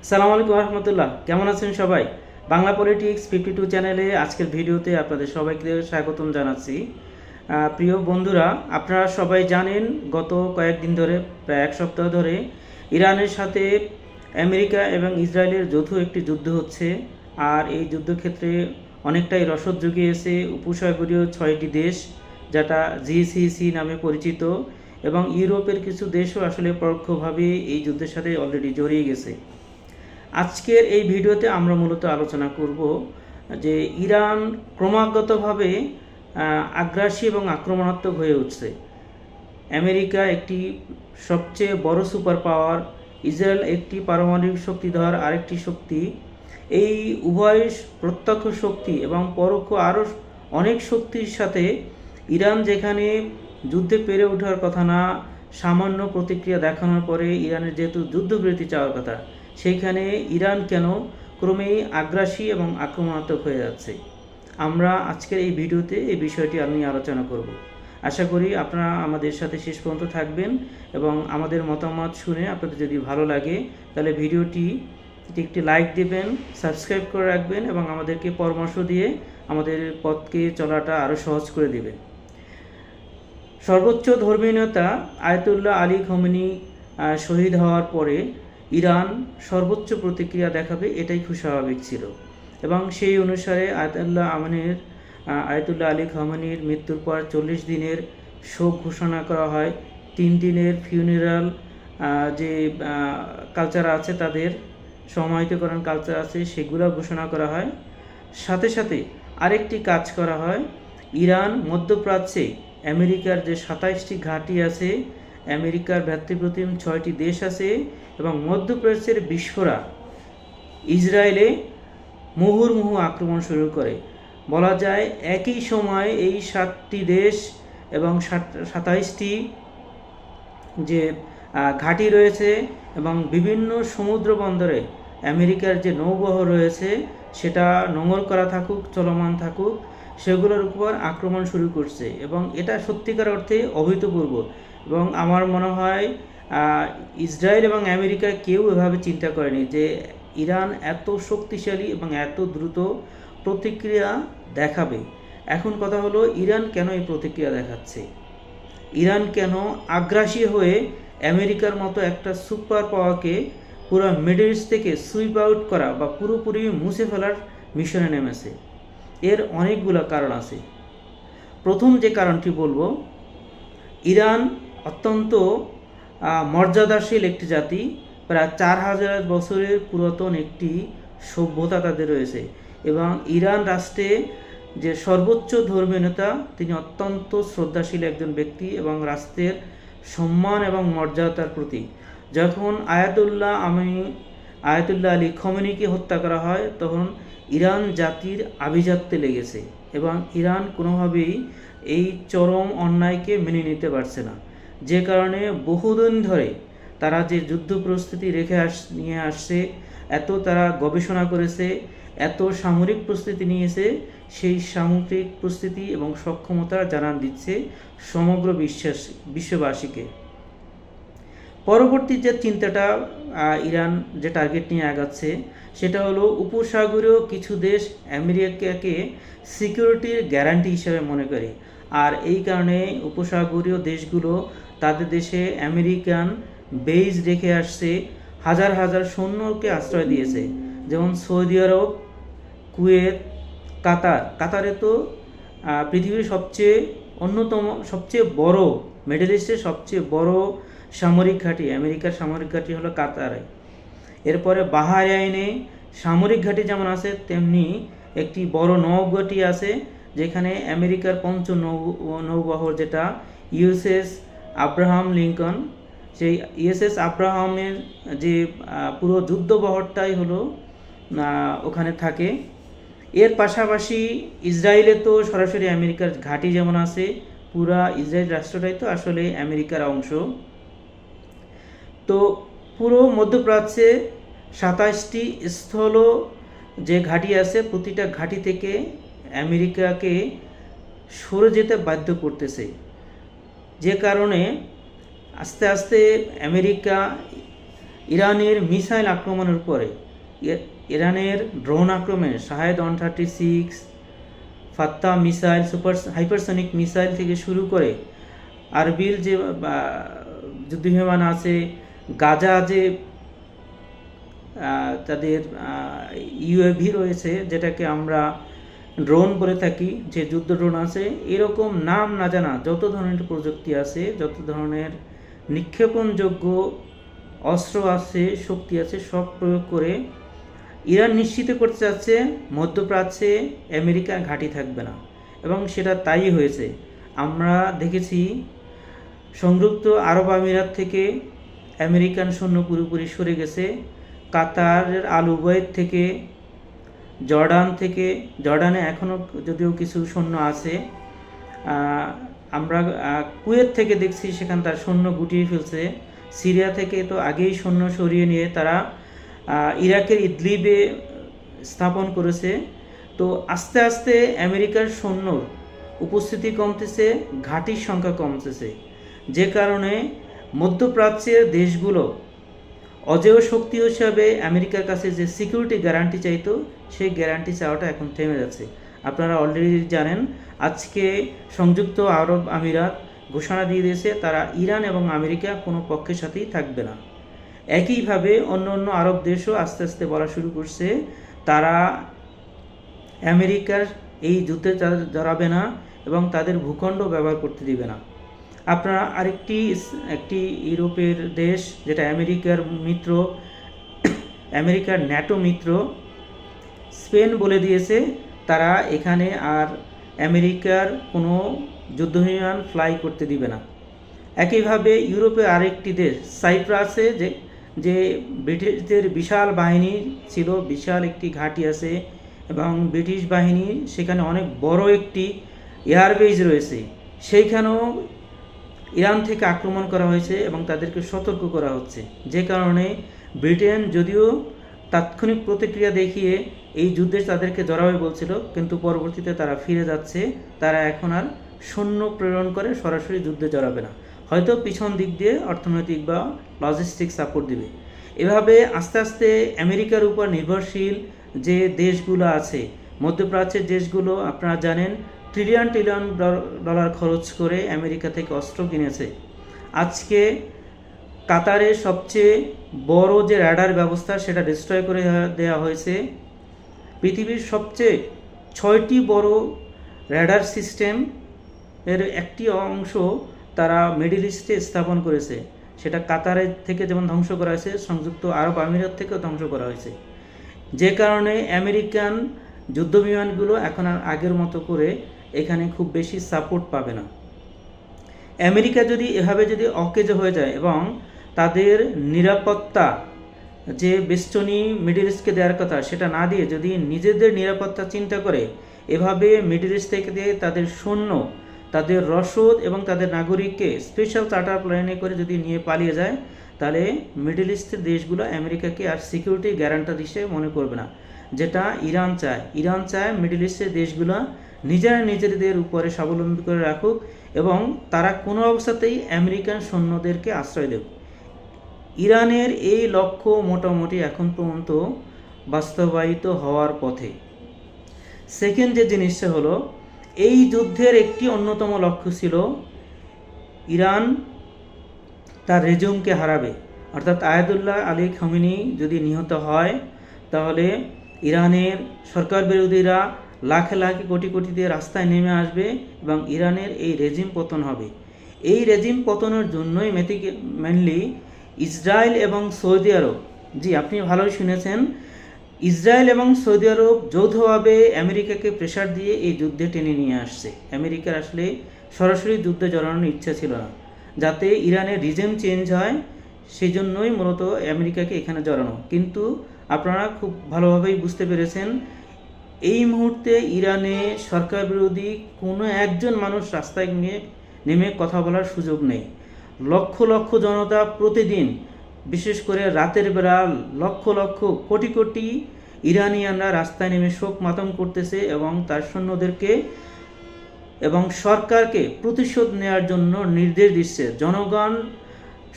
আসসালামু আলাইকুম রহমতুল্লাহ। কেমন আছেন সবাই? বাংলা পলিটিক্স 52 চ্যানেলে আজকের ভিডিওতে আপনাদের সবাইকে স্বাগতম জানাচ্ছি। প্রিয় বন্ধুরা, আপনারা সবাই জানেন গত কয়েকদিন ধরে, প্রায় এক সপ্তাহ ধরে ইরানের সাথে আমেরিকা এবং ইসরায়েলের যৌথ একটি যুদ্ধ হচ্ছে। আর এই যুদ্ধক্ষেত্রে অনেকটাই রসদ জুগিয়েছে উপসাগরীয় 6টি দেশ, যেটা জিসিসি নামে পরিচিত, এবং ইউরোপের কিছু দেশও আসলে পরোক্ষভাবে এই যুদ্ধের সাথে অলরেডি জড়িয়ে গেছে। আজকের এই ভিডিওতে আমরা মূলত আলোচনা করব যে ইরান ক্রমাগতভাবে আগ্রাসী এবং আক্রমণাত্মক হয়ে উঠছে। আমেরিকা একটি সবচেয়ে বড় সুপার পাওয়ার, ইসরায়েল একটি পারমাণবিক শক্তিধর আরেকটি শক্তি। এই উভয় প্রত্যক্ষ শক্তি এবং পরোক্ষ আরও অনেক শক্তির সাথে ইরান যেখানে যুদ্ধে পেরে ওঠার কথা না, সামান্য প্রতিক্রিয়া দেখানোর পরে ইরানের যেহেতু যুদ্ধবিরতি চাওয়ার কথা, সেইখানে ইরান কেন ক্রমেই আগ্রাসী এবং আক্রমণাত্মক হয়ে যাচ্ছে। আমরা আজকের এই ভিডিওতে এই বিষয়টি আমি আলোচনা করব। আশা করি আপনারা আমাদের সাথে শেষ পর্যন্ত থাকবেন এবং আমাদের মতামত শুনে আপনাদের যদি ভালো লাগে তাহলে ভিডিওটি একটি লাইক দেবেন, সাবস্ক্রাইব করে রাখবেন এবং আমাদেরকে পরামর্শ দিয়ে আমাদের পথকে চলাটা আরও সহজ করে দেবেন। সর্বোচ্চ ধর্মীয় নেতা আয়াতুল্লাহ আলী খমেনি শহীদ হওয়ার পরে ইরান সর্বোচ্চ প্রতিক্রিয়া দেখাবে, এটাই খুব স্বাভাবিক ছিল। এবং সেই অনুসারে আয়াতুল্লাহ আলী খমেনির মৃত্যুর পর 40 দিনের শোক ঘোষণা করা হয়। 3 দিনের ফিউনারাল যে কালচার আছে, তাদের সমাহিতকরণ কালচার আছে, সেগুলো ঘোষণা করা হয়। সাথে সাথে আরেকটি কাজ করা হয়, ইরান মধ্যপ্রাচ্যে আমেরিকার যে 27টি ঘাঁটি আছে, আমেরিকার ভ্রাতৃপ্রতিম 6টি দেশ আছে, এবং মধ্যপ্রাচ্যের বিস্ফোরা ইসরায়েলে মুহুর্মুহু আক্রমণ শুরু করে। বলা যায় একই সময় এই 7টি দেশ এবং 27টি যে ঘাঁটি রয়েছে এবং বিভিন্ন সমুদ্র বন্দরে আমেরিকার যে নৌবহর রয়েছে সেটা নোঙর করা থাকুক, চলমান থাকুক, সেগুলোর উপর আক্রমণ শুরু করছে। এবং এটা সত্যিকার অর্থে অভূতপূর্ব। এবং আমার মনে হয় ইসরায়েল এবং আমেরিকা কেউ এভাবে চিন্তা করেনি যে ইরান এত শক্তিশালী এবং এত দ্রুত প্রতিক্রিয়া দেখাবে। এখন কথা হলো, ইরান কেন এই প্রতিক্রিয়া দেখাচ্ছে? ইরান কেন আগ্রাসী হয়ে আমেরিকার মতো একটা সুপার পাওয়ারকে পুরো মিডল ইস্ট থেকে সুইপ আউট করা বা পুরোপুরি মুছে ফেলার মিশনে নেমেছে? এর অনেকগুলো কারণ আছে। প্রথম যে কারণটি বলবো, ইরান অত্যন্ত মর্যাদাশীল একটি জাতি। প্রায় 4000 বছরের পুরাতন একটি সভ্যতা তাদের রয়েছে, এবং ইরান রাষ্ট্রে যে সর্বোচ্চ ধর্মীয় নেতা তিনি অত্যন্ত শ্রদ্ধাশীল একজন ব্যক্তি এবং রাষ্ট্রের সম্মান এবং মর্যাদার প্রতি। যখন আয়াতুল্লাহ আলী খমেনিকে হত্যা করা হয়, তখন ইরান জাতির আভিজাত্যে লেগেছে এবং ইরান কোনোভাবেই এই চরম অন্যায়কে মেনে নিতে পারছে না। যে কারণে বহুদিন ধরে তারা যে যুদ্ধ প্রস্তুতি নিয়ে আসছে, এত তারা গবেষণা করেছে, এত সামরিক প্রস্তুতি নিয়েছে, সেই সামরিক প্রস্তুতি এবং সক্ষমতা জানান দিচ্ছে সমগ্র বিশ্ববাসীকে। পরবর্তী যে চিন্তাটা ইরান যে টার্গেট নিয়ে আগাচ্ছে, সেটা হলো উপসাগরীয় কিছু দেশ আমেরিকাকে সিকিউরিটির গ্যারান্টি হিসেবে মনে করে। আর এই কারণে উপসাগরীয় দেশগুলো তাদের দেশে আমেরিকান বেজ রেখে আসছে, হাজার হাজার সৈন্যকে আশ্রয় দিয়েছে। যেমন সৌদি আরব, কুয়েত, কাতারে তো পৃথিবীর সবচেয়ে বড়, মিডল ইস্টের সবচেয়ে বড় সামরিক ঘাঁটি, আমেরিকার সামরিক ঘাঁটি হলো কাতারে। এরপরে বাহরাইনে সামরিক ঘাঁটি যেমন আছে, তেমনি একটি বড় নৌঘাঁটি আছে, যেখানে আমেরিকার নৌবহর যেটা ইউএসএস আব্রাহাম লিঙ্কন, সেই ইউএসএস আব্রাহামের যে পুরো যুদ্ধবহরটাই হলো ওখানে থাকে। এর পাশাপাশি ইসরায়েলে তো সরাসরি আমেরিকার ঘাঁটি যেমন আছে, পুরা ইসরায়েল রাষ্ট্রটাই তো আসলে আমেরিকার অংশ। তো পুরো মধ্যপ্রাচ্যে 27টি স্থল যে ঘাঁটি আছে, প্রতিটা ঘাঁটি থেকে আমেরিকাকে সরে যেতে বাধ্য করতেছে। যে কারণে আস্তে আস্তে আমেরিকা ইরানের মিসাইল আক্রমণের পরে ইরানের ড্রোন আক্রমণে Shahed 136, Fattah missile, super hypersonic missile থেকে শুরু করে আরবিল যে যুদ্ধবিমান আছে, গাজা যে তাদের ইউএভি রয়েছে, যেটাকে আমরা ড্রোন বলে থাকি, যে যুদ্ধ ড্রোন আছে, এরকম নাম না জানা যত ধরনের প্রযুক্তি আছে, যত ধরনের নিক্ষেপণযোগ্য অস্ত্র আছে, শক্তি আছে, সব প্রয়োগ করে ইরান নিশ্চিত করতে চাচ্ছে মধ্যপ্রাচ্যে আমেরিকার ঘাঁটি থাকবে না, এবং সেটা তাই হয়েছে। আমরা দেখেছি সংযুক্ত আরব আমিরাত থেকে আমেরিকান সৈন্য পুরোপুরি সরে গেছে। কাতারের আল উবাইদ থেকে, জর্ডানে এখনও যদিও কিছু সৈন্য আছে, আমরা কুয়েত থেকে দেখছি সেখানে তার সৈন্য গুটিয়ে ফেলছে। সিরিয়া থেকে তো আগেই সৈন্য সরিয়ে নিয়ে তারা ইরাকের ইদলিবে স্থাপন করেছে। তো আস্তে আস্তে আমেরিকার সৈন্য উপস্থিতি কমতেছে, ঘাঁটির সংখ্যা কমতেছে, যে কারণে মধ্যপ্রাচ্যের দেশগুলো অজেয় শক্তি হিসাবে আমেরিকার কাছে যে সিকিউরিটি গ্যারান্টি চাইতো, সেই গ্যারান্টি চাওয়াটা এখন থেমে যাচ্ছে। আপনারা অলরেডি জানেন, আজকে সংযুক্ত আরব আমিরাত ঘোষণা দিয়ে দিয়েছে তারা ইরান এবং আমেরিকা কোনো পক্ষের সাথেই থাকবে না। একইভাবে অন্য অন্য আরব দেশও আস্তে আস্তে বলা শুরু করছে তারা আমেরিকার এই যুদ্ধে জড়াবে না এবং তাদের ভূখণ্ড ব্যবহার করতে দিবে না। আপনারা একটি ইউরোপের দেশ যেটা আমেরিকার মিত্র, আমেরিকার ন্যাটো মিত্র, স্পেন বলে দিয়েছে তারা এখানে আর আমেরিকার কোনো যুদ্ধবিমান ফ্লাই করতে দিবে না। একইভাবে ইউরোপে আরেকটি দেশ সাইপ্রাসে যে ব্রিটিশদের বিশাল বাহিনী ছিল, বিশাল একটি ঘাঁটি আছে, এবং ব্রিটিশ বাহিনী সেখানে অনেক বড় একটি এয়ারবেজ রয়েছে, সেইখানেও ইরান থেকে আক্রমণ করা হয়েছে এবং তাদেরকে সতর্ক করা হচ্ছে, যে কারণে ব্রিটেন যদিও তাৎক্ষণিক প্রতিক্রিয়া দেখিয়ে এই যুদ্ধে তাদেরকে জড়াবে বলছিল, কিন্তু পরবর্তীতে তারা ফিরে যাচ্ছে। তারা এখন আর সৈন্য প্রেরণ করে সরাসরি যুদ্ধে জড়াবে না, হয়তো পিছন দিক দিয়ে অর্থনৈতিক বা লজিস্টিক সাপোর্ট দিবে। এভাবে আস্তে আস্তে আমেরিকার উপর নির্ভরশীল যে দেশগুলো আছে, মধ্যপ্রাচ্যের দেশগুলো, আপনারা জানেন ট্রিলিয়ন ডলার খরচ করে আমেরিকা থেকে অস্ত্র কিনেছে। আজকে কাতারের সবচেয়ে বড় যে রাডার ব্যবস্থা সেটা ডিস্ট্রয় করে দেওয়া হয়েছে। পৃথিবীর সবচেয়ে 6টি বড় রাডার সিস্টেম এর একটি অংশ তারা মিডল ইস্টে স্থাপন করেছে, সেটা কাতারের থেকে যেমন ধ্বংস করা হয়েছে, সংযুক্ত আরব আমিরাত থেকেও ধ্বংস করা হয়েছে, যে কারণে আমেরিকান যুদ্ধবিমানগুলো এখন আর আগের মতো করে এখানে খুব বেশি সাপোর্ট পাবে না। আমেরিকা যদি এভাবে অকেজো হয়ে যায় এবং তাদের নিরাপত্তা যে বেষ্টনী মিডল ইস্টকে দেওয়ার কথা সেটা না দিয়ে যদি নিজেদের নিরাপত্তা চিন্তা করে এভাবে মিডল ইস্ট থেকে তাদের সৈন্য, তাদের রসদ এবং তাদের নাগরিককে স্পেশাল চার্টার প্লেনে করে যদি নিয়ে পালিয়ে যায়, তাহলে মিডল ইস্টের দেশগুলো আমেরিকাকে আর সিকিউরিটি গ্যারান্টার হিসেবে মনে করবে না, যেটা ইরান চায়। ইরান চায় মিডল ইস্টের দেশগুলো নিজেদের উপরে স্বাবলম্বী করে রাখুক এবং তারা কোনো অবস্থাতেই আমেরিকান সৈন্যদেরকে আশ্রয় দেবে। ইরানের এই লক্ষ্য মোটামুটি এখন পর্যন্ত বাস্তবায়িত হওয়ার পথে। সেকেন্ড যে জিনিসটা হলো, এই যুদ্ধের একটি অন্যতম লক্ষ্য ছিল ইরান তার রেজিমকে হারাবে, অর্থাৎ আয়াতুল্লাহ আলী খামেনি যদি নিহত হয় তাহলে ইরানের সরকার বিরোধীরা লাখে লাখে কোটি কোটি দিয়ে রাস্তায় নেমে আসবে এবং ইরানের এই রেজিম পতন হবে। এই রেজিম পতনের জন্যই মেনলি ইসরায়েল এবং সৌদি আরব, জি আপনি ভালোই শুনেছেন, ইসরায়েল এবং সৌদি আরব যৌথভাবে আমেরিকাকে প্রেশার দিয়ে এই যুদ্ধে টেনে নিয়ে আসছে। আমেরিকার আসলে সরাসরি যুদ্ধে জড়ানোর ইচ্ছা ছিল না, যাতে ইরানের রিজিম চেঞ্জ হয়, সেই জন্যই মূলত আমেরিকাকে এখানে জড়ানো। কিন্তু আপনারা খুব ভালোভাবেই বুঝতে পেরেছেন, এই মুহূর্তে ইরানে সরকার বিরোধী কোনো একজন মানুষ রাস্তায় নেমে কথা বলার সুযোগ নেই। লক্ষ লক্ষ জনতা প্রতিদিন, বিশেষ করে রাতের বেলা লক্ষ লক্ষ কোটি কোটি ইরানিয়ানরা রাস্তায় নেমে শোক মাতম করতেছে এবং তার সৈন্যদেরকে এবং সরকারকে প্রতিশোধ নেওয়ার জন্য নির্দেশ দিচ্ছে। জনগণ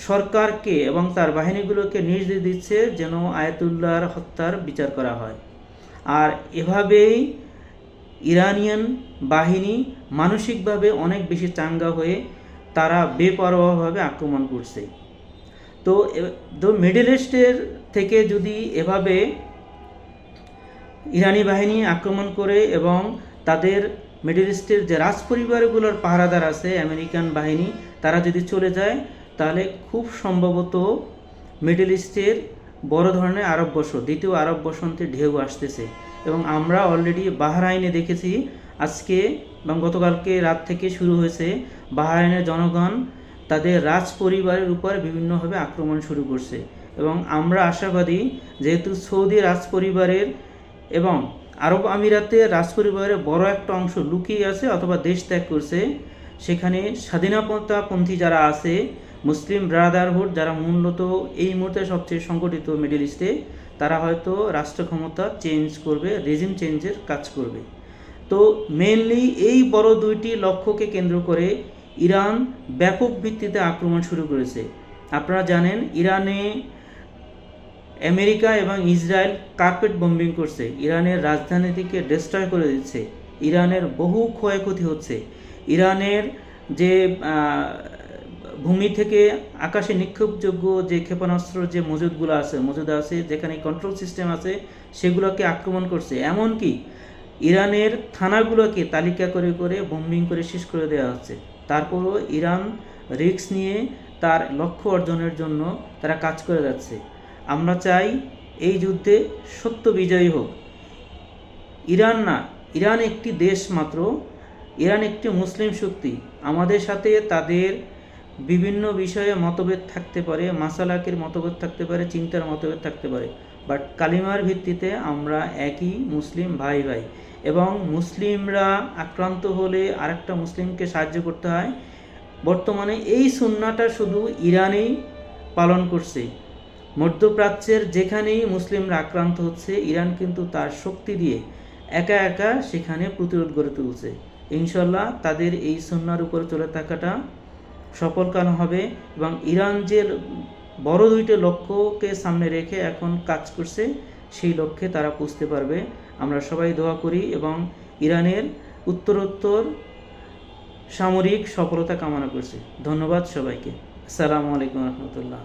সরকারকে এবং তার বাহিনীগুলোকে নির্দেশ দিচ্ছে যেন আয়াতুল্লাহর হত্যার বিচার করা হয়। আর এভাবেই ইরানিয়ান বাহিনী মানসিকভাবে অনেক বেশি চাঙ্গা হয়ে তারা বেপরোয়াভাবে আক্রমণ করছে। তো মিডল ইস্টের থেকে যদি এভাবে ইরানি বাহিনী আক্রমণ করে এবং তাদের মিডল ইস্টের যে রাজপরিবারগুলোর পাহারাদার আছে আমেরিকান বাহিনী, তারা যদি চলে যায়, তাহলে খুব সম্ভবত মিডল ইস্টের বড় ধরনের আরব বসন্ত, দ্বিতীয় আরব বসন্তের ঢেউ আসতেছে। এবং আমরা অলরেডি বাহরাইনে দেখেছি আজকে এবং গতকালকে রাত থেকে শুরু হয়েছে, বাহরাইনের জনগণ তাদের রাজ পরিবারের উপর বিভিন্নভাবে আক্রমণ শুরু করছে। এবং আমরা আশাবাদী, যেহেতু সৌদি রাজ পরিবারের এবং আরব আমিরাতের রাজপরিবারের বড় একটা অংশ লুকিয়ে আছে অথবা দেশ ত্যাগ করছে, সেখানে স্বাধীনতাপন্থী যারা আছে, মুসলিম ব্রাদারহুড যারা মূলত এই মুহূর্তে সবচেয়ে সংগঠিত মিডল ইস্টে, তারা হয়তো রাষ্ট্র ক্ষমতা চেঞ্জ করবে, রেজিম চেঞ্জের কাজ করবে। তো মেইনলি এই বড় দুইটি লক্ষ্যকে কেন্দ্র করে ইরান ব্যাপক ভিত্তিতে আক্রমণ শুরু করেছে। আপনারা জানেন ইরানে আমেরিকা এবং ইসরায়েল কার্পেট বম্বিং করছে, ইরানের রাজধানীটিকে ডিস্ট্রয় করে দিচ্ছে, ইরানের বহু ক্ষয়ক্ষতি হচ্ছে। ইরানের যে ভূমি থেকে আকাশে নিক্ষেপযোগ্য যে ক্ষেপণাস্ত্র যে মজুদ আছে, যেখানে কন্ট্রোল সিস্টেম আছে, সেগুলোকে আক্রমণ করছে। এমনকি ইরানের থানাগুলোকে তালিকা করে করে বম্বিং করে শেষ করে দেওয়া হচ্ছে। তারপরও ইরান রিস্ক নিয়ে তার লক্ষ্য অর্জনের জন্য তারা কাজ করে যাচ্ছে। আমরা চাই এই যুদ্ধে সত্য বিজয়ী হোক। ইরান না, ইরান একটি দেশ মাত্র, ইরান একটি মুসলিম শক্তি। আমাদের সাথে তাদের বিভিন্ন বিষয়ে মতভেদ থাকতে পারে, মাসালাকের মতভেদ থাকতে পারে, চিন্তার মতভেদ থাকতে পারে, বাট কালিমার ভিত্তিতে আমরা একই মুসলিম ভাই ভাই। এবং মুসলিমরা আক্রান্ত হলে আরেকটা মুসলিমকে সাহায্য করতে হয়। বর্তমানে এই সুন্নাহটা শুধু ইরানেই পালন করছে। মধ্যপ্রাচ্যের যেখানেই মুসলিমরা আক্রান্ত হচ্ছে, ইরান কিন্তু তার শক্তি দিয়ে একা একা সেখানে প্রতিরোধ গড়ে তুলছে। ইনশাল্লাহ তাদের এই সুন্নাহর উপরে চলে থাকাটা সফলকাম হবে এবং ইরান যে বড় দুইটা লক্ষ্যকে সামনে রেখে এখন কাজ করছে, সেই লক্ষ্যে তারা পৌঁছতে পারবে। আমরা সবাই দোয়া করি এবং ইরানের উত্তরোত্তর সামরিক সফলতা কামনা করছি। ধন্যবাদ সবাইকে। আসসালামু আলাইকুম রহমতুল্লাহ।